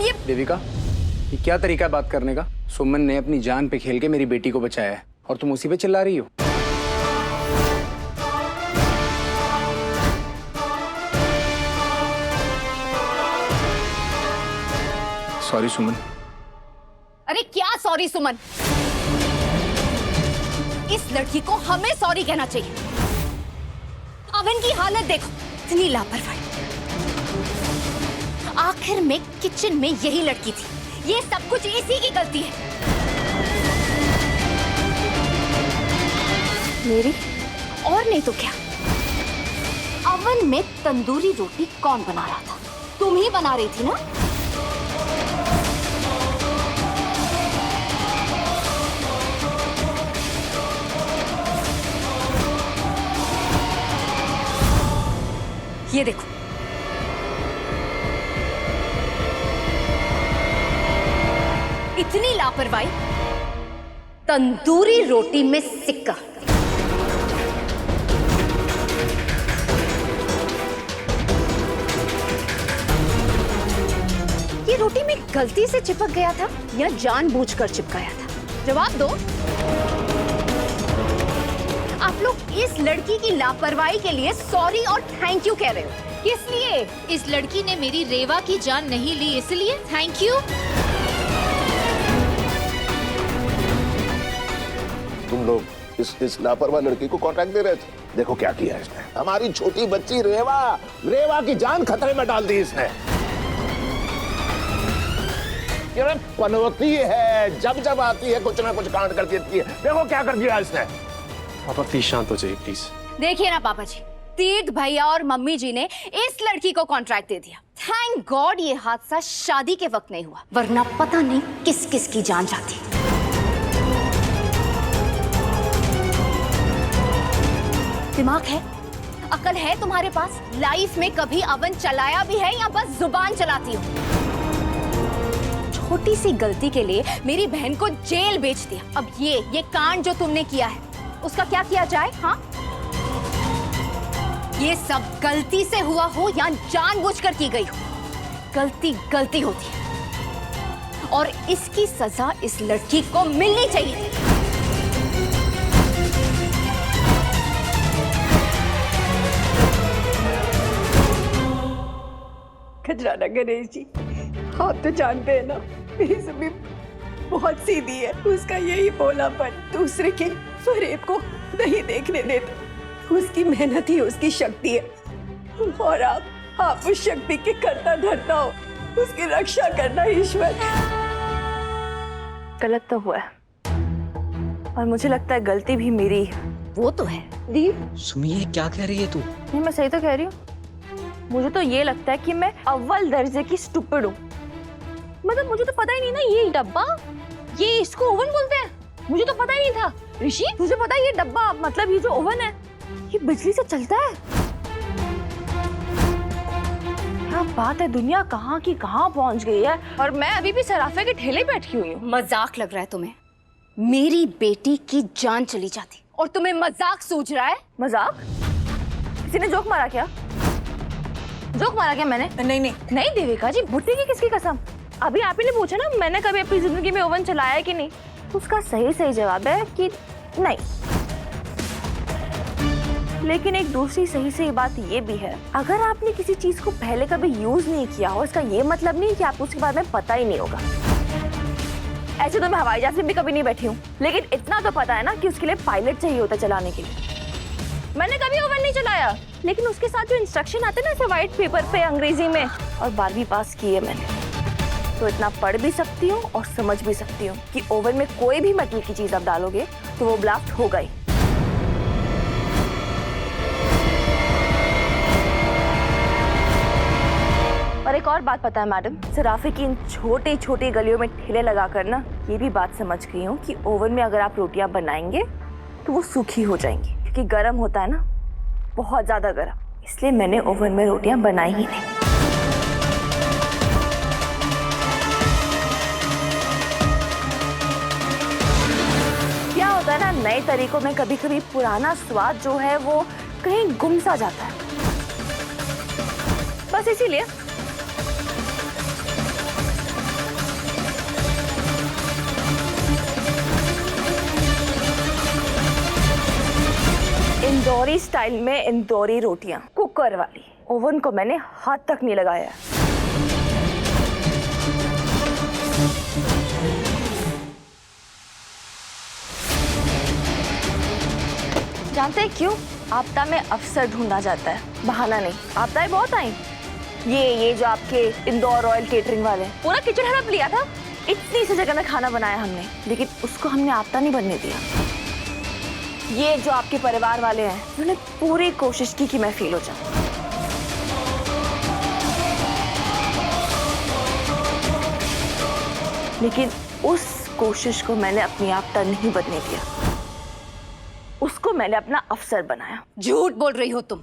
ये देविका, ये क्या तरीका है बात करने का? सुमन ने अपनी जान पे खेल के मेरी बेटी को बचाया है और तुम उसी पे चिल्ला रही हो। सॉरी सुमन। अरे क्या सॉरी सुमन, इस लड़की को हमें सॉरी कहना चाहिए। अवन की हालत देखो, इतनी लापरवाही। आखिर में किचन में यही लड़की थी, ये सब कुछ इसी की गलती है। मेरी और नहीं तो क्या। अवन में तंदूरी रोटी कौन बना रहा था? तुम ही बना रही थी ना? ये देखो, इतनी लापरवाही, तंदूरी रोटी में सिक्का। ये रोटी में गलती से चिपक गया था या जानबूझकर चिपकाया था? जवाब दो। आप लोग इस लड़की की लापरवाही के लिए सॉरी और थैंक यू कह रहे हो, किस लिए? इस लड़की ने मेरी रेवा की जान नहीं ली, इसलिए थैंक यू। तुम लोग इस लापरवाह लड़की को कॉन्ट्रैक्ट दे रहे थे। देखो क्या किया इसने, हमारी छोटी बच्ची रेवा की जान खतरे में डाल दी इसने। ये पनौती है, जब जब आती है कुछ ना कुछ कांड कर देती है। देखो क्या कर दिया इसने। पापा प्लीज शांत हो जाइए प्लीज। देखिए ना पापा जी, तीर्थ भैया और मम्मी जी ने इस लड़की को कॉन्ट्रैक्ट दे दिया। थैंक गॉड ये हादसा शादी के वक्त नहीं हुआ, वरना पता नहीं किस किस की जान जाती। दिमाग है, अकल है तुम्हारे पास? लाइफ में कभी अवन चलाया भी है या बस जुबान चलाती हो? छोटी सी गलती के लिए मेरी बहन को जेल भेज दिया। अब ये कांड जो तुमने किया है उसका क्या किया जाए? हाँ, ये सब गलती से हुआ हो या जानबूझकर की गई हो, गलती गलती होती है और इसकी सजा इस लड़की को मिलनी चाहिए। खजराना गणेश जी, आप तो जानते हैं ना मेरी जमीन बहुत सीधी है। उसका यही भोलापन दूसरे के फरेब को नहीं देखने देता। उसकी मेहनत ही उसकी शक्ति है और आप उस शक्ति के करता धरता हो। उसकी रक्षा करना ईश्वर। गलत तो हुआ है और मुझे लगता है गलती भी मेरी है। वो तो है। दीप, सुमी ये क्या कह रही है तू? नहीं, मैं सही तो कह रही हूँ। मुझे तो ये लगता है कि मैं अव्वल दर्जे की स्टूपिड हूँ। मतलब मुझे तो पता ही नहीं ना ये डब्बा, ये इसको ओवन बोलते हैं, मुझे तो पता ही नहीं था। ऋषि, तुझे पता है ये डब्बा मतलब ये जो ओवन है ये बिजली से चलता है? क्या बात है, दुनिया कहाँ की कहाँ पहुँच गई है और मैं अभी भी सराफे के ठेले बैठी हुई हूँ। मजाक लग रहा है तुम्हें? मेरी बेटी की जान चली जाती और तुम्हें मजाक सूझ रहा है? मजाक? किसी ने जोक मारा क्या? जोक मारा क्या मैंने? नहीं देविका जी, भुट्टे की किसकी कसम। अभी आप ही ने पूछा ना मैंने कभी अपनी जिंदगी में ओवन चलाया है कि नहीं, उसका सही जवाब है कि नहीं। लेकिन एक दूसरी सही बात ये भी है, अगर आपने किसी चीज को पहले कभी यूज नहीं किया हो इसका ये मतलब नहीं कि आपको उसके बारे में पता ही नहीं होगा। ऐसे तो मैं हवाई जहाज में भी कभी नहीं बैठी हूँ, लेकिन इतना तो पता है ना कि उसके लिए पायलट चाहिए होता चलाने के लिए। मैंने कभी ओवन नहीं चलाया, लेकिन उसके साथ जो इंस्ट्रक्शन आते हैं ना ऐसे व्हाइट पेपर पे अंग्रेजी में, और 12वीं पास की है मैंने, तो इतना पढ़ भी सकती हूँ और समझ भी सकती हूँ कि ओवन में कोई भी मेटल की चीज आप डालोगे तो वो ब्लास्ट होगा ही। और एक और बात पता है मैडम, सराफे की इन छोटी छोटी गलियों में ठेले लगाकर ना ये भी बात समझ गई हूँ कि ओवन में अगर आप रोटियां बनाएंगे तो वो सूखी हो जाएंगी, क्योंकि गर्म होता है ना, बहुत ज्यादा गर्म। इसलिए मैंने ओवन में रोटियां बनाई ही नहीं। क्या होता है ना, नए तरीकों में कभी कभी पुराना स्वाद जो है वो कहीं गुम सा जाता है। बस इसीलिए इंदौरी स्टाइल में इंदौरी रोटियां, कुकर वाली। ओवन को मैंने हाथ तक नहीं लगाया। जानते हैं क्यों? आपदा में अफसर ढूंढा जाता है, बहाना नहीं। आपदाएं बहुत आई। ये जो आपके इंदौर रॉयल केटरिंग वाले, पूरा किचन हड़प लिया था। इतनी सी जगह में खाना बनाया हमने, लेकिन उसको हमने आपदा नहीं बनने दिया। ये जो आपके परिवार वाले हैं, उन्होंने पूरी कोशिश की कि मैं फेल हो जाऊं, लेकिन उस कोशिश को मैंने अपनी आपदा नहीं बनने दिया। उसको मैंने अपना अफसर बनाया। झूठ बोल रही हो तुम।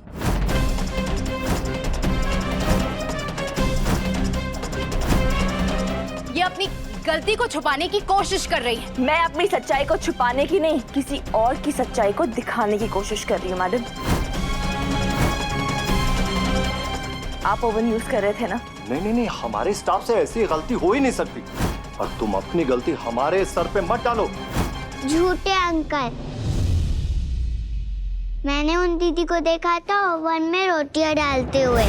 ये अपनी गलती को छुपाने की कोशिश कर रही है। मैं अपनी सच्चाई को छुपाने की नहीं, किसी और की सच्चाई को दिखाने की कोशिश कर रही हूँ मैडम। आप ओवन यूज कर रहे थे ना? नहीं, हमारे स्टाफ से ऐसी गलती हो ही नहीं सकती। और तुम अपनी गलती हमारे सर पे मत डालो। झूठे अंकल, मैंने उन दीदी को देखा था ओवन में रोटियां डालते हुए।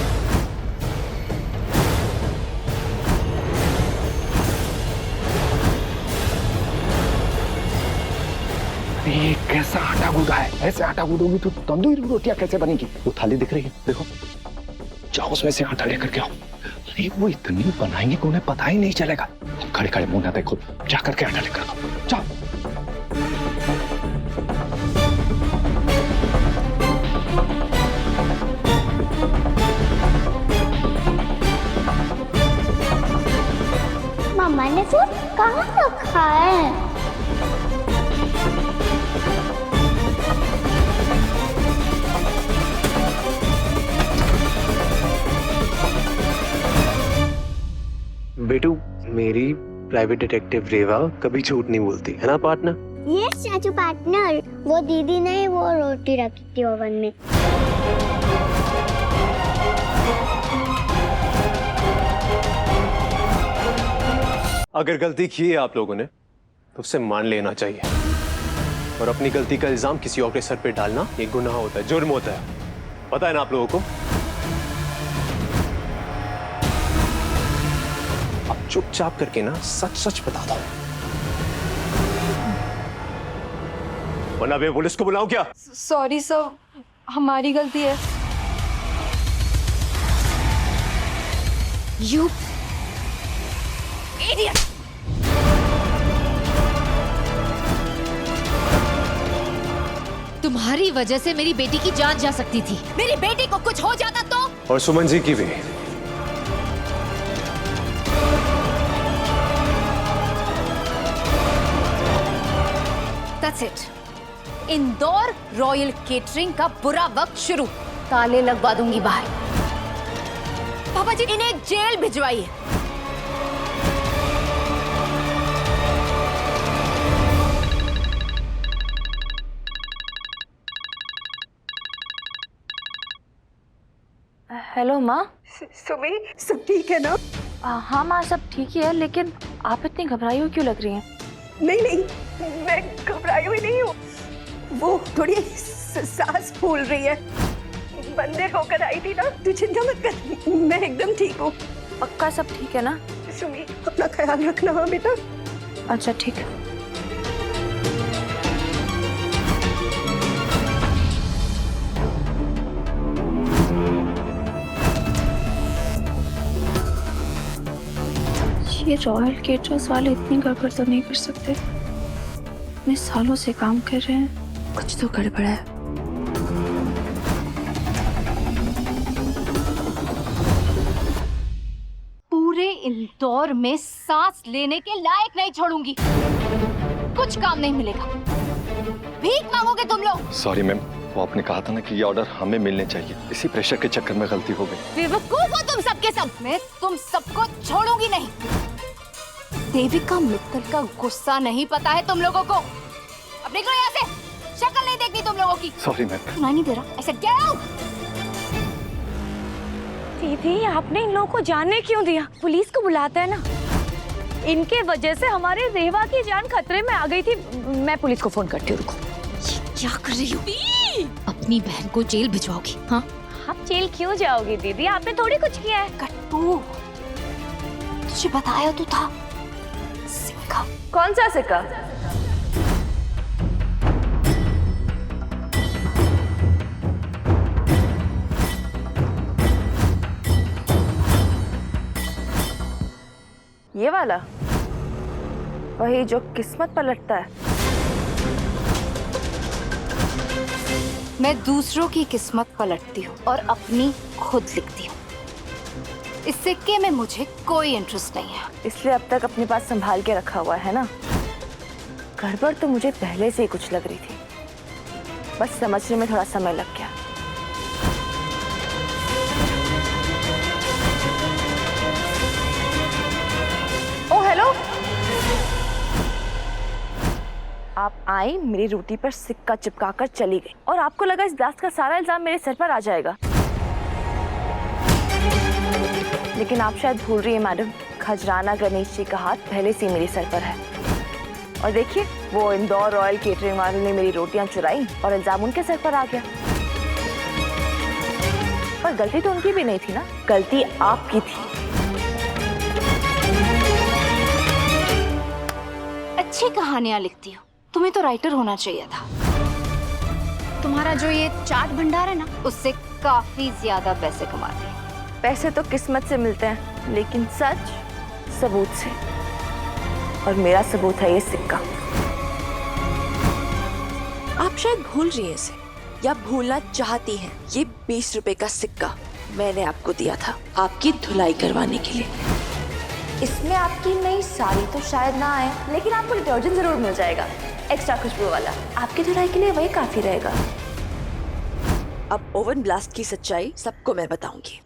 ये कैसा आटा गूंदा है? ऐसे आटा गूंदोगी तो तंदूरी रोटियां कैसे बनेगी? वो थाली दिख रही है, देखो। जाओ उसमें से आटा लेकर के आओ। अरे वो इतनी बनाएंगे कि उन्हें पता ही नहीं चलेगा। खड़े खड़े मुंह ना देखो, जा करके आटा लेकर आओ, जाओ। मम्मा ने फोन कहाँ रखा है? बेटू, मेरी प्राइवेट डिटेक्टिव रेवा कभी झूठ नहीं बोलती, है ना पार्टनर? ये चाचू पार्टनर, वो दीदी ने वो रोटी रखी थी ओवन में। अगर गलती की है आप लोगों ने तो उसे मान लेना चाहिए। और अपनी गलती का इल्जाम किसी और के सर पे डालना एक गुनाह होता है, जुर्म होता है। पता है ना आप लोगों को? अब चुपचाप करके ना सच सच बता दो, वरना मैं पुलिस को बुलाऊं क्या? सॉरी सर, हमारी गलती है। You idiot! तुम्हारी वजह से मेरी बेटी की जान जा सकती थी। मेरी बेटी को कुछ हो जाता तो? और सुमन जी की भी। That's it. Indore royal catering का बुरा वक्त शुरू। ताले लगवा दूंगी बाहर। पापा जी, इन्हें जेल भिजवाइए। हेलो माँ। सुमी, सब ठीक है ना? हाँ माँ, सब ठीक ही है, लेकिन आप इतनी घबराई हुई क्यों लग रही हैं? नहीं, मैं घबराई हुई नहीं हूँ। वो थोड़ी सांस फूल रही है। बंदे होकर आई थी ना, तू चिंता मत कर, मैं एकदम ठीक हूँ। पक्का सब ठीक है ना? सुमी, अपना ख्याल रखना हाँ बेटा। अच्छा ठीक है। ये रॉयल केटरर्स वाले इतनी गड़बड़ तो नहीं कर सकते। इतने सालों से काम कर रहे हैं, कुछ तो गड़बड़ है। पूरे इंदौर में सांस लेने के लायक नहीं छोड़ूंगी। कुछ काम नहीं मिलेगा। भीख मांगोगे तुम लोग। सॉरी मैम, वो आपने कहा था ना कि ये ऑर्डर हमें मिलने चाहिए, इसी प्रेशर के चक्कर में गलती हो गई। बेवकूफ हो तुम सबके सब। मैं तुम सबको छोड़ूंगी नहीं। देविका मित्तल का गुस्सा नहीं पता है तुम लोगों को। अब निकलो यहाँ से, शक्ल नहीं देखनी तुम लोगों की। Sorry ma'am. सुनाई नहीं दे रहा? ऐसे गेट आउट। दीदी, आपने इन लोगों को जाने क्यों दिया? पुलिस को बुलाते हैं ना। इनके वजह से हमारे रेवा की जान खतरे में आ गई थी। मैं पुलिस को फोन करती हूँ, रुको। क्या कर रही हो? अब अपनी बहन को जेल भिजवाओगी? हाँ, आप जेल क्यों जाओगी दीदी? आपने थोड़ी कुछ किया है। कट्टू, तुझे बताया तो था, सिक्का। कौन सा सिक्का? ये वाला, वही जो किस्मत पलटता है। मैं दूसरों की किस्मत पलटती हूँ और अपनी खुद लिखती हूँ। इस सिक्के में मुझे कोई इंटरेस्ट नहीं है। इसलिए अब तक अपने पास संभाल के रखा हुआ है ना? गड़बड़ तो मुझे पहले से ही कुछ लग रही थी, बस समझने में थोड़ा समय लग गया। ओ हेलो, आप आई, मेरी रोटी पर सिक्का चिपकाकर चली गई और आपको लगा इस ब्लास्ट का सारा इल्जाम मेरे सर पर आ जाएगा। लेकिन आप शायद भूल रही है मैडम, खजराना गणेश जी का हाथ पहले से ही मेरे सर पर है। और देखिए, वो इंदौर रॉयल केटरिंग वाले ने मेरी रोटियां चुराई और इल्जाम उनके सर पर आ गया। पर गलती तो उनकी भी नहीं थी ना, गलती आपकी थी। अच्छी कहानियां लिखती हो, तुम्हें तो राइटर होना चाहिए था। तुम्हारा जो ये चाट भंडार है ना, उससे काफी ज्यादा पैसे कमाते हैं। पैसे तो किस्मत से मिलते हैं, लेकिन सच सबूत से, और मेरा सबूत है ये सिक्का। आप शायद भूल रही हैं इसे, या भूलना चाहती हैं। ये 20 रुपए का सिक्का मैंने आपको दिया था आपकी धुलाई करवाने के लिए। इसमें आपकी नई साड़ी तो शायद ना आए, लेकिन आपको डिटर्जेंट जरूर मिल जाएगा, एक्स्ट्रा खुशबू वाला। आपकी धुलाई के लिए वही काफी रहेगा। अब ओवन ब्लास्ट की सच्चाई सबको मैं बताऊंगी।